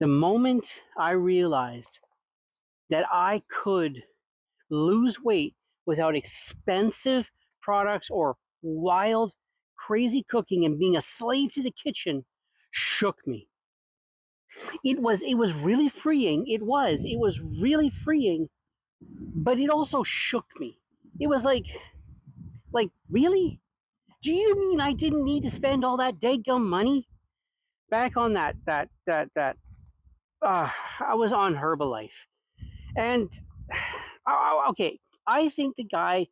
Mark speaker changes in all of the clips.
Speaker 1: The moment I realized that I could lose weight without expensive products or wild, crazy cooking and being a slave to the kitchen shook me. It was really freeing. It was really freeing, but it also shook me. It was like really? Do you mean I didn't need to spend all that daggum money? Back on that I was on Herbalife. And okay, I think the guy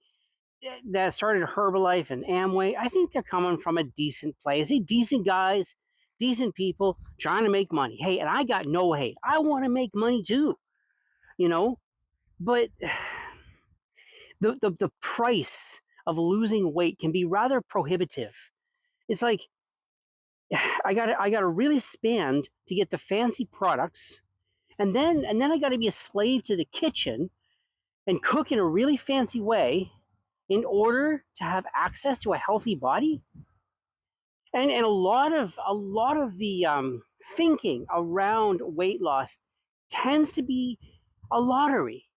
Speaker 1: that started Herbalife and Amway, I think they're coming from a decent place. Hey, decent guys, decent people trying to make money. Hey, and I got no hate. I want to make money too, you know? But the price of losing weight can be rather prohibitive. It's like I gotta really spend to get the fancy products, and then I gotta be a slave to the kitchen and cook in a really fancy way in order to have access to a healthy body. And a lot of the thinking around weight loss tends to be a lottery,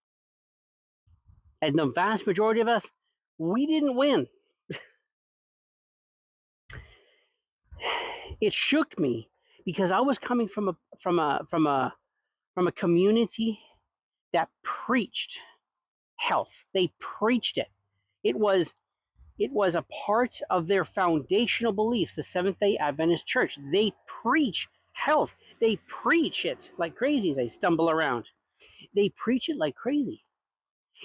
Speaker 1: and the vast majority of us, we didn't win. It shook me because I was coming from a community that preached health. They preached it. It was It was a part of their foundational beliefs, the Seventh-day Adventist Church. They preach health. They preach it like crazy as I stumble around. They preach it like crazy.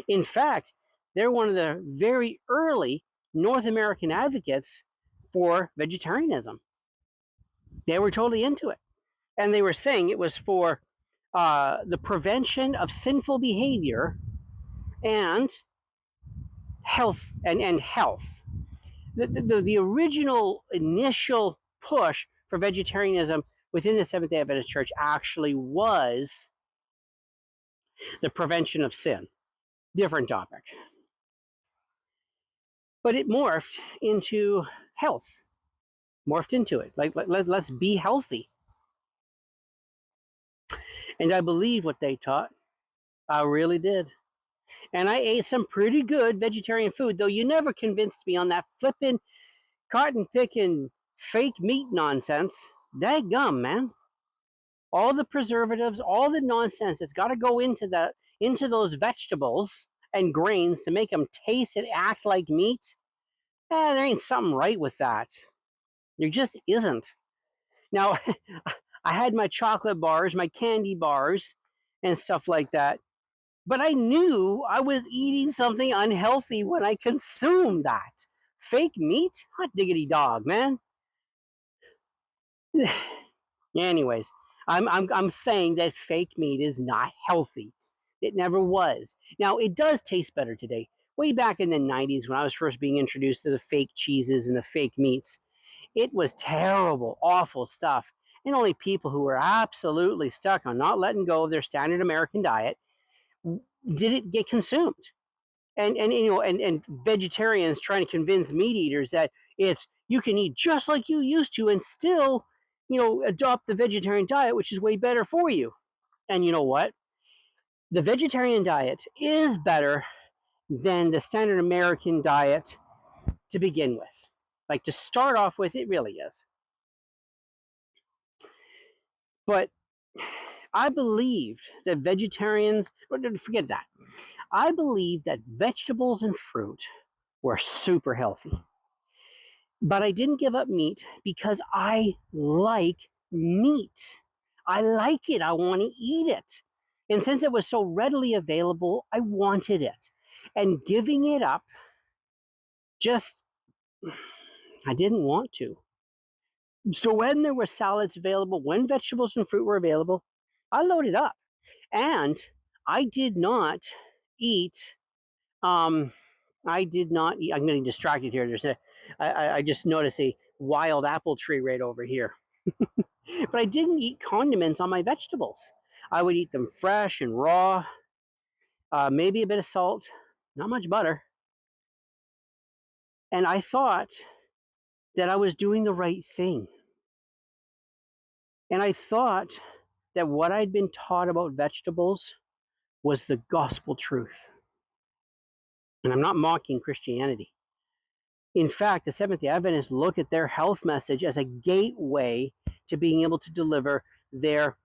Speaker 1: In fact, they're one of the very early North American advocates for vegetarianism. They were totally into it. And they were saying it was for the prevention of sinful behavior and health. The original initial push for vegetarianism within the Seventh-day Adventist Church actually was the prevention of sin. Different topic. But it morphed into health. Morphed into it. Let's be healthy. And I believe what they taught. I really did. And I ate some pretty good vegetarian food, though you never convinced me on that flippin' cotton picking fake meat nonsense. Daggum, man. All the preservatives, all the nonsense that's got to go into those vegetables and grains to make them taste and act like meat. There ain't something right with that. There just isn't. Now, I had my chocolate bars, my candy bars, and stuff like that. But I knew I was eating something unhealthy when I consumed that. Fake meat? Hot diggity dog, man. Anyways, I'm saying that fake meat is not healthy. It never was. Now, it does taste better today. Way back in the 90s when I was first being introduced to the fake cheeses and the fake meats, it was terrible, awful stuff. And only people who were absolutely stuck on not letting go of their standard American diet did it get consumed. And vegetarians trying to convince meat eaters that it's you can eat just like you used to and still, adopt the vegetarian diet, which is way better for you. And you know what? The vegetarian diet is better than the standard American diet to begin with. Like to start off with, it really is. But I believed that vegetarians, forget that. I believed that vegetables and fruit were super healthy. But I didn't give up meat because I like meat. I like it. I want to eat it. And since it was so readily available, I wanted it. And giving it up, just, I didn't want to. So when there were salads available, when vegetables and fruit were available, I loaded up. And I did not eat, I did not eat, I'm getting distracted here. I just noticed a wild apple tree right over here. But I didn't eat condiments on my vegetables. I would eat them fresh and raw, maybe a bit of salt, not much butter. And I thought that I was doing the right thing. And I thought that what I'd been taught about vegetables was the gospel truth. And I'm not mocking Christianity. In fact, the Seventh-day Adventists look at their health message as a gateway to being able to deliver their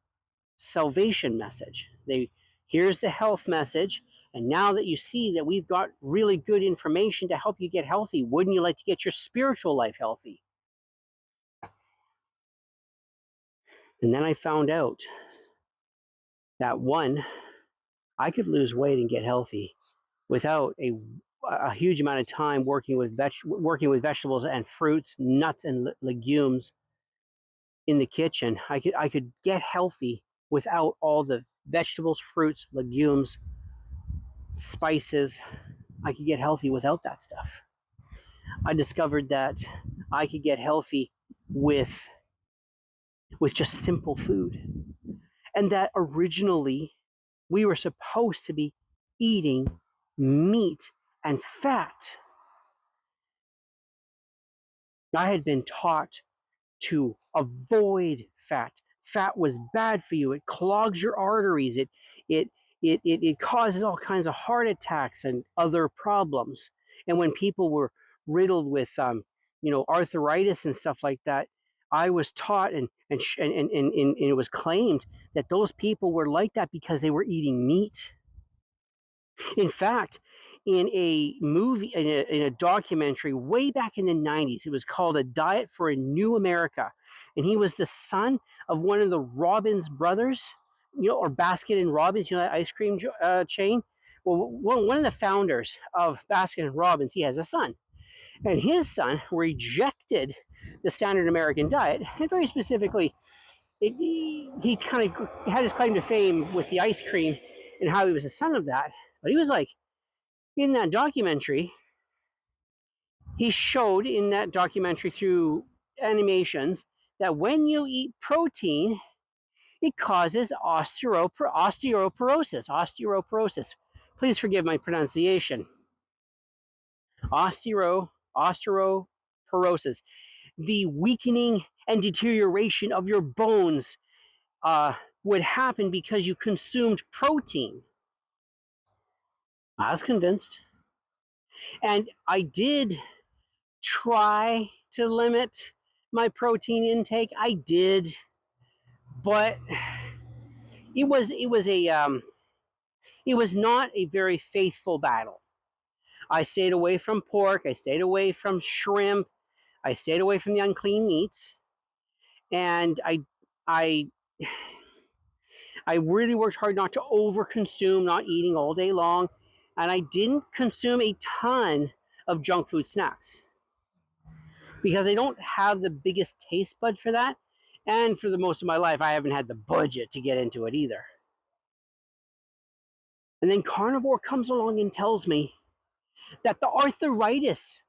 Speaker 1: salvation message. Here's the health message, and now that you see that we've got really good information to help you get healthy, wouldn't you like to get your spiritual life healthy? And then I found out that one, I could lose weight and get healthy without a huge amount of time working with vegetables and fruits, nuts and legumes in the kitchen. I could get healthy without all the vegetables, fruits, legumes, spices. I could get healthy without that stuff. I discovered that I could get healthy with just simple food. And that originally we were supposed to be eating meat and fat. I had been taught to avoid fat. Fat was bad for you. It clogs your arteries. It causes all kinds of heart attacks and other problems. And when people were riddled with arthritis and stuff like that, I was taught and it was claimed that those people were like that because they were eating meat. In fact, in a movie, in a documentary way back in the 90s, it was called A Diet for a New America. And he was the son of one of the Robbins brothers, or Baskin and Robbins, that ice cream chain. Well, one of the founders of Baskin and Robbins, he has a son. And his son rejected the standard American diet. And very specifically, he kind of had his claim to fame with the ice cream and how he was a son of that. But he was like, in that documentary, he showed in that documentary through animations that when you eat protein, it causes osteoporosis. Please forgive my pronunciation. Osteoporosis. The weakening and deterioration of your bones would happen because you consumed protein. I was convinced. And I did try to limit my protein intake. I did, but it was not a very faithful battle. I stayed away from pork. I stayed away from shrimp. I stayed away from the unclean meats, and I really worked hard not to overconsume, not eating all day long, and I didn't consume a ton of junk food snacks because I don't have the biggest taste bud for that, and for the most of my life, I haven't had the budget to get into it either. And then carnivore comes along and tells me that the arthritis,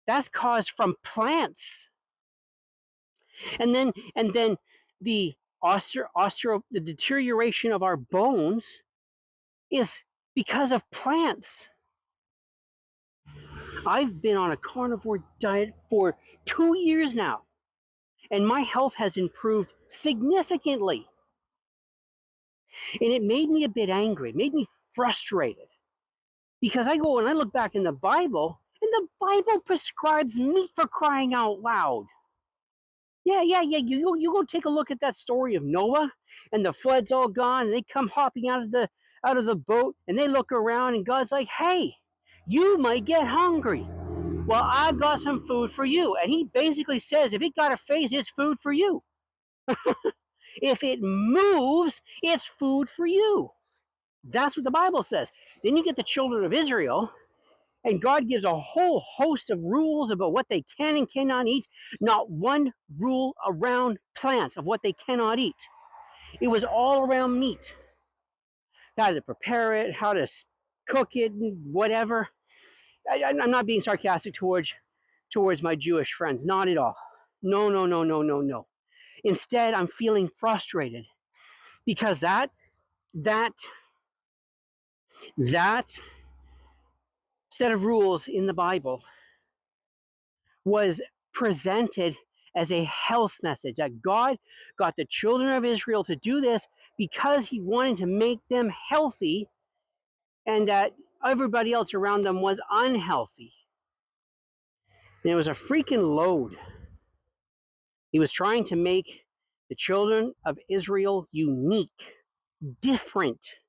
Speaker 1: that's caused from plants. And then the the deterioration of our bones is because of plants. I've been on a carnivore diet for 2 years now, and my health has improved significantly. And it made me a bit angry. It made me frustrated. Because I go and I look back in the Bible, and the Bible prescribes meat, for crying out loud. Yeah. You go take a look at that story of Noah, and the flood's all gone, and they come hopping out of the boat, and they look around, and God's like, "Hey, you might get hungry. Well, I got some food for you." And he basically says, if it got a face, it's food for you. If it moves, it's food for you. That's what the Bible says. Then you get the children of Israel, and God gives a whole host of rules about what they can and cannot eat. Not one rule around plants of what they cannot eat. It was all around meat. How to prepare it, how to cook it, whatever. I'm not being sarcastic towards my Jewish friends. Not at all. No. Instead, I'm feeling frustrated because that set of rules in the Bible was presented as a health message, that God got the children of Israel to do this because he wanted to make them healthy, and that everybody else around them was unhealthy. And it was a freaking load. He was trying to make the children of Israel unique, different,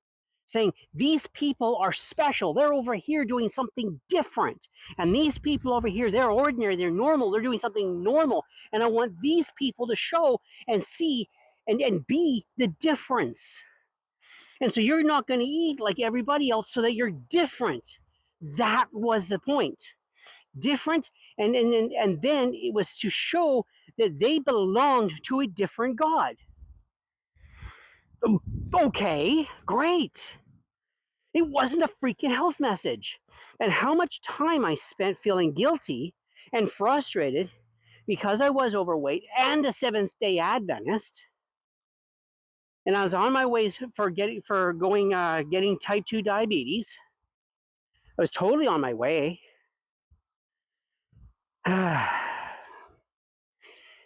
Speaker 1: saying these people are special. They're over here doing something different. And these people over here, they're ordinary, they're normal, they're doing something normal. And I want these people to show and see and be the difference. And so you're not going to eat like everybody else so that you're different. That was the point. Different, and then it was to show that they belonged to a different God. Okay, great. It wasn't a freaking health message. And how much time I spent feeling guilty and frustrated because I was overweight and a Seventh-day Adventist. And I was on my way getting type 2 diabetes. I was totally on my way.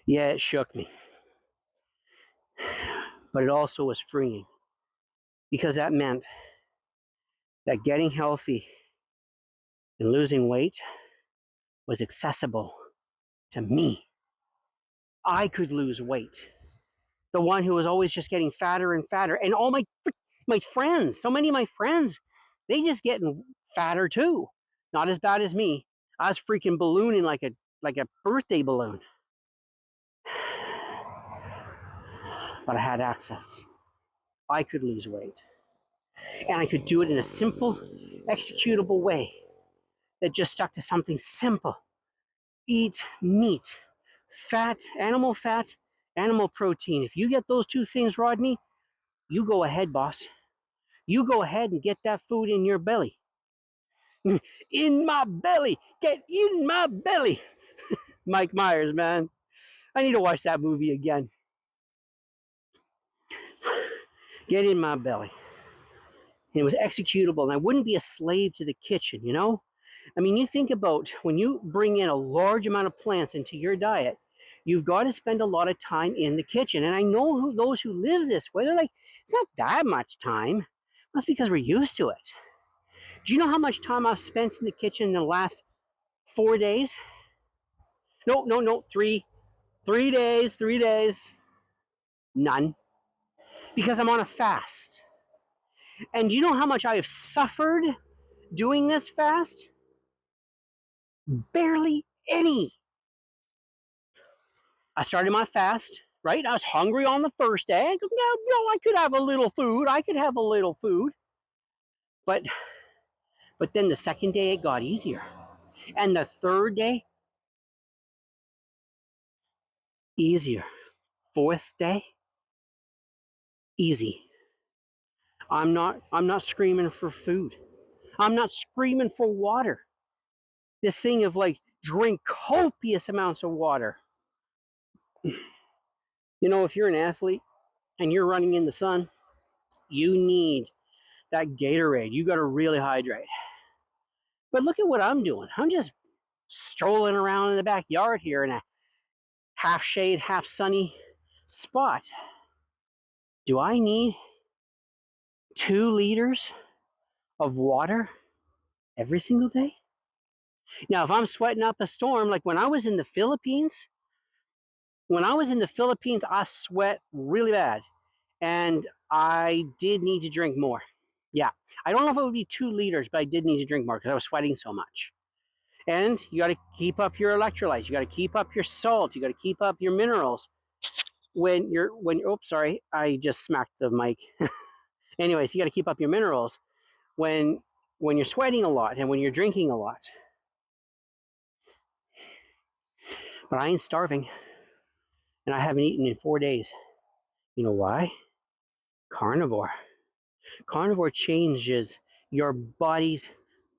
Speaker 1: Yeah, it shook me. But it also was freeing, because that meant that getting healthy and losing weight was accessible to me. I could lose weight. The one who was always just getting fatter and fatter. And all my friends, so many of my friends, they just getting fatter too. Not as bad as me. I was freaking ballooning like a birthday balloon. But I had access. I could lose weight. And I could do it in a simple, executable way that just stuck to something simple. Eat meat, animal fat, animal protein. If you get those two things, Rodney, you go ahead, boss. You go ahead and get that food in your belly. In my belly. Get in my belly. Mike Myers, man. I need to watch that movie again. Get in my belly. And it was executable, and I wouldn't be a slave to the kitchen, you know? I mean, you think about when you bring in a large amount of plants into your diet, you've got to spend a lot of time in the kitchen. And I know those who live this way, they're like, it's not that much time. That's because we're used to it. Do you know how much time I've spent in the kitchen in the last 4 days? No, 3 days, 3 days. None. Because I'm on a fast. And do you know how much I have suffered doing this fast? Barely any. I started my fast, right? I was hungry on the first day. I could have a little food. But then the second day it got easier. And the third day, easier. Fourth day, easy. I'm not screaming for food. I'm not screaming for water. This thing of like drink copious amounts of water. You know, if you're an athlete and you're running in the sun, you need that Gatorade. You got to really hydrate. But look at what I'm doing. I'm just strolling around in the backyard here in a half shade, half sunny spot. Do I need 2 liters of water every single day? Now, if I'm sweating up a storm, like when I was in the Philippines, I sweat really bad. And I did need to drink more. Yeah. I don't know if it would be 2 liters, but I did need to drink more because I was sweating so much. And you got to keep up your electrolytes. You got to keep up your salt. You got to keep up your minerals. Oops, sorry, I just smacked the mic. Anyways, you got to keep up your minerals when you're sweating a lot and when you're drinking a lot. But I ain't starving, and I haven't eaten in 4 days. You know why? Carnivore. Carnivore changes your body's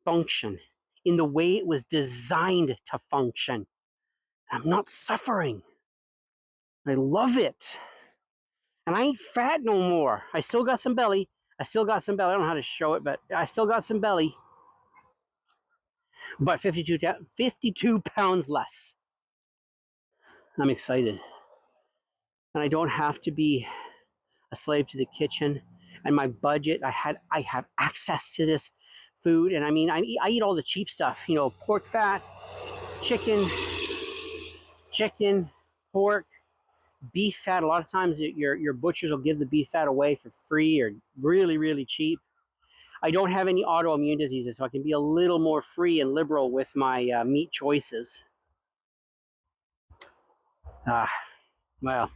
Speaker 1: function in the way it was designed to function. I'm not suffering. I love it. And I ain't fat no more. I still got some belly. I don't know how to show it, but I still got some belly. But 52 pounds less. I'm excited. And I don't have to be a slave to the kitchen and my budget. I have access to this food. And I mean, I eat all the cheap stuff, you know, pork fat, chicken, pork, beef fat. A lot of times your butchers will give the beef fat away for free or really, really cheap. I don't have any autoimmune diseases, so I can be a little more free and liberal with my meat choices. Well,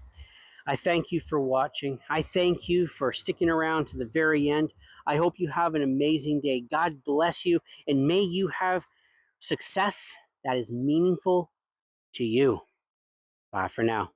Speaker 1: I thank you for watching. I thank you for sticking around to the very end. I hope you have an amazing day. God bless you, and may you have success that is meaningful to you. Bye for now.